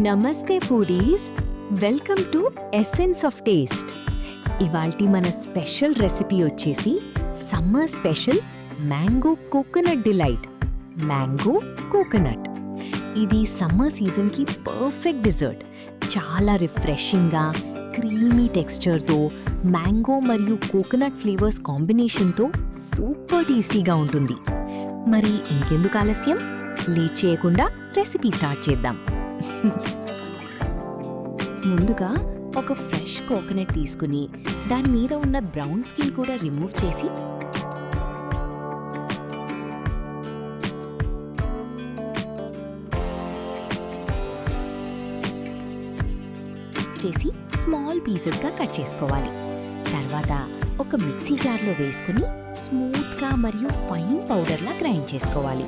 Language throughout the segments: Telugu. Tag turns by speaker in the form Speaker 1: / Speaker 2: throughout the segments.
Speaker 1: నమస్తే foodies, welcome to essence of taste. ఇవాల్టి మన స్పెషల్ రెసిపీ వచ్చేసి summer special mango coconut delight. Mango coconut ఇది సమ్మర్ సీజన్కి పర్ఫెక్ట్ డిజర్ట్. చాలా రిఫ్రెషింగ్గా క్రీమీ టెక్స్చర్తో మ్యాంగో మరియు కోకోనట్ ఫ్లేవర్స్ కాంబినేషన్తో సూపర్ టేస్టీగా ఉంటుంది. మరి ఇంకెందుకు ఆలస్యం, లేట్ చేయకుండా రెసిపీ స్టార్ట్ చేద్దాం. ముందుగా ఒక ఫ్రెష్ కోకోనట్ తీసుకుని దాని మీద ఉన్న బ్రౌన్ స్కిన్ కూడా రిమూవ్ చేసి స్మాల్ పీసెస్గా కట్ చేసుకోవాలి. తర్వాత ఒక మిక్సీ జార్లో వేసుకుని స్మూత్గా మరియు ఫైన్ పౌడర్లా గ్రైండ్ చేసుకోవాలి.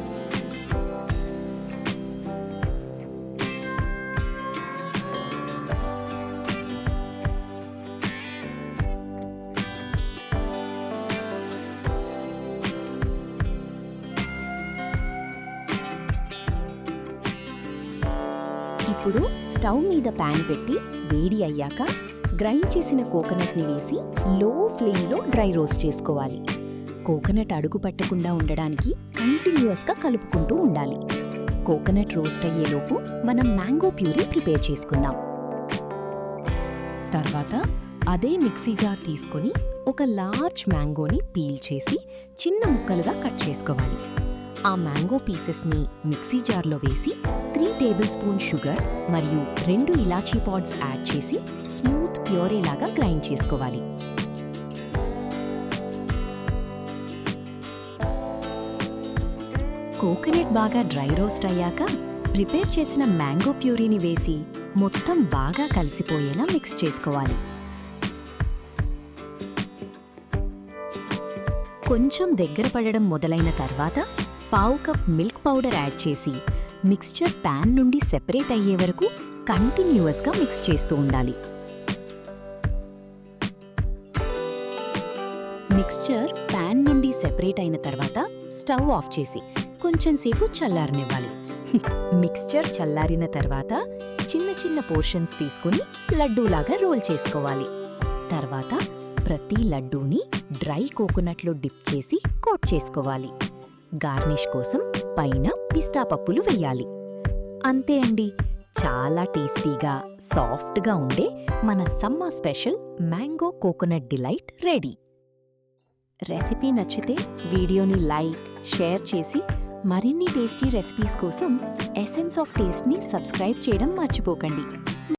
Speaker 1: ఇప్పుడు స్టవ్ మీద ప్యాన్ పెట్టి వేడి అయ్యాక గ్రైండ్ చేసిన కోకోనట్ని వేసి లో ఫ్లేమ్లో డ్రై రోస్ట్ చేసుకోవాలి. కోకోనట్ అడుగు పట్టకుండా ఉండడానికి కంటిన్యూస్గా కలుపుకుంటూ ఉండాలి. కోకోనట్ రోస్ట్ అయ్యేలోపు మనం మ్యాంగో ప్యూరీ ప్రిపేర్ చేసుకుందాం. తర్వాత అదే మిక్సీ జార్ తీసుకొని ఒక లార్జ్ మ్యాంగోని పీల్ చేసి చిన్న ముక్కలుగా కట్ చేసుకోవాలి. ఆ మ్యాంగో పీసెస్ని మిక్సీ జార్లో వేసి 3 టేబుల్ స్పూన్ షుగర్ మరియు 2 ఇలాచీ పాడ్స్ యాడ్ చేసి స్మూత్ ప్యూరేలాగా గ్రైండ్ చేసుకోవాలి. కోకోనట్ బాగా డ్రై రోస్ట్ అయ్యాక ప్రిపేర్ చేసిన మ్యాంగో ప్యూరీని వేసి మొత్తం బాగా కలిసిపోయేలా మిక్స్ చేసుకోవాలి. కొంచెం దగ్గర పడడం మొదలైన తర్వాత పావు కప్ మిల్క్ పౌడర్ యాడ్ చేసి మిక్స్చర్ ప్యాన్ నుండి సెపరేట్ అయ్యే వరకు కంటిన్యూస్గా మిక్స్ చేస్తూ ఉండాలి. మిక్స్చర్ ప్యాన్ నుండి సెపరేట్ అయిన తర్వాత స్టవ్ ఆఫ్ చేసి కొంచెం సేపు చల్లారనివ్వాలి. మిక్స్చర్ చల్లారిన తర్వాత చిన్న చిన్న పోర్షన్స్ తీసుకుని లడ్డూలాగా రోల్ చేసుకోవాలి. తర్వాత ప్రతి లడ్డూని డ్రై కోకోనట్లో డిప్ చేసి కోట్ చేసుకోవాలి. గార్నిష్ కోసం పైన పిస్తా పప్పులు వెయ్యాలి. అంతే అండి, చాలా టేస్టీగా సాఫ్ట్గా ఉండే మన summer special mango coconut delight ready. Recipe నచ్చితే వీడియోని లైక్, షేర్ చేసి మరిన్ని టేస్టీ రెసిపీస్ కోసం ఎసెన్స్ ఆఫ్ టేస్ట్ని సబ్స్క్రైబ్ చేయడం మర్చిపోకండి.